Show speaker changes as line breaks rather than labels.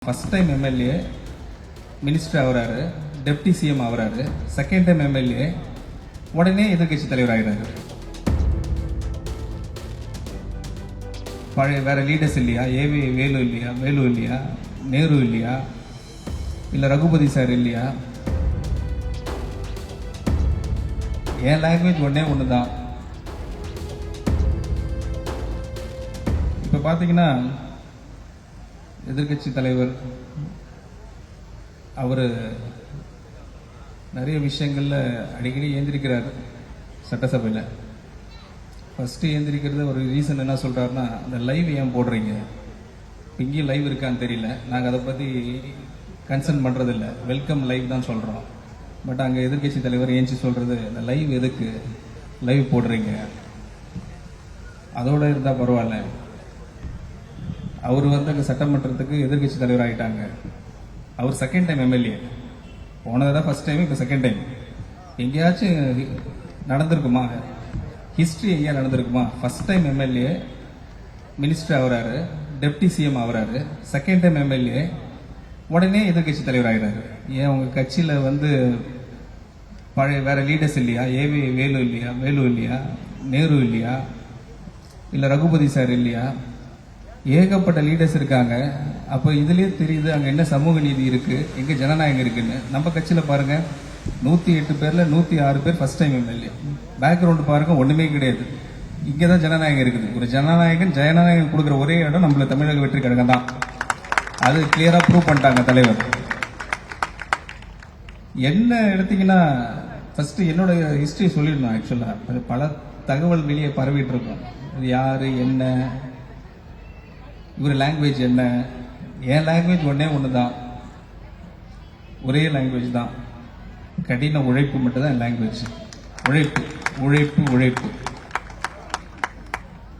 First time MLA minister ஆகுறாரு, deputy CM ஆகுறாரு. Second time MLA உடனே எதிர்கட்சி தலைவர் ஆகிறாரு. பழைய வேற லீடர்ஸ் இல்லையா? ஏவி வேலு இல்லையா? வேலு இல்லையா? நேரு இல்லையா? இல்லை ரகுபதி சார் இல்லையா? என் லாங்குவேஜ் ஒன்று தான். இப்போ பார்த்தீங்கன்னா எதிர்கட்சி தலைவர் அவர் நிறைய விஷயங்கள்ல அடிக்கடி ஏந்திரிக்கிறார் சட்டசபையில். ஃபர்ஸ்ட் ஏந்திரிக்கிறது ஒரு ரீசன் என்ன சொல்றாருன்னா, அந்த லைவ் ஏன் போடுறீங்க, இங்கேயும் லைவ் இருக்கான்னு தெரியல, நாங்கள் அதை பற்றி கன்சர்ன் பண்ணுறதில்ல, வெல்கம் லைவ் தான் சொல்கிறோம். பட் அங்கே எதிர்கட்சி தலைவர் ஏஞ்சி சொல்கிறது, இந்த லைவ் எதுக்கு லைவ் போடுறீங்க, அதோட இருந்தால் பரவாயில்ல. அவர் அங்கே சட்டமன்றத்துக்கு எதிர்கட்சி தலைவர் ஆகிட்டாங்க. அவர் செகண்ட் டைம் எம்எல்ஏ. போனதான் ஃபர்ஸ்ட் டைம், இப்போ செகண்ட் டைம். எங்கேயாச்சும் நடந்திருக்குமா? ஹிஸ்ட்ரி எங்கேயா நடந்திருக்குமா? ஃபர்ஸ்ட் டைம் எம்எல்ஏ மினிஸ்டர் ஆகுறாரு, டெப்டி சிஎம் ஆகுறாரு. செகண்ட் டைம் எம்எல்ஏ உடனே எதிர்கட்சி தலைவர் ஆகிறாரு. ஏன் உங்க கட்சியில் பழைய வேற லீடர்ஸ் இல்லையா? ஏவி வேலு இல்லையா? வேலு இல்லையா? நேரு இல்லையா? இல்லை ரகுபதி சார் இல்லையா? ஏகப்பட்ட லீடர்ஸ் இருக்காங்க. அப்போ இதுலயே தெரியுது அங்க என்ன சமூக நீதி இருக்கு, எங்க ஜனநாயகம் இருக்குன்னு. நம்ம கட்சியில பாருங்க, 108 பேர்ல 106 பேர் ஃபர்ஸ்ட் டைம் எம்எல்ஏ. பேக்ரவுண்ட் பாருங்க, ஒண்ணுமே கிடையாது. இங்கதான் ஜனநாயகம் இருக்குது. ஒரு ஜனநாயகம் கொடுக்குற ஒரே இடம் நம்மள தமிழக வெற்றி கழகம் தான். அது கிளியரா ப்ரூவ் பண்ணிட்டாங்க தலைவர். என்ன எடுத்தீங்கன்னா, ஃபர்ஸ்ட் என்னோட ஹிஸ்டரி சொல்லிடணும். ஆக்சுவலா அது பல தகவல் வெளியே பரவிட்டு இருக்கும். இது யாரு, என்ன, இவர் லாங்குவேஜ் என்ன. என் லாங்குவேஜ் ஒன்று தான், ஒரே லாங்குவேஜ் தான். கடின உழைப்பு மட்டும் தான் என் லாங்குவேஜ். உழைப்பு உழைப்பு உழைப்பு.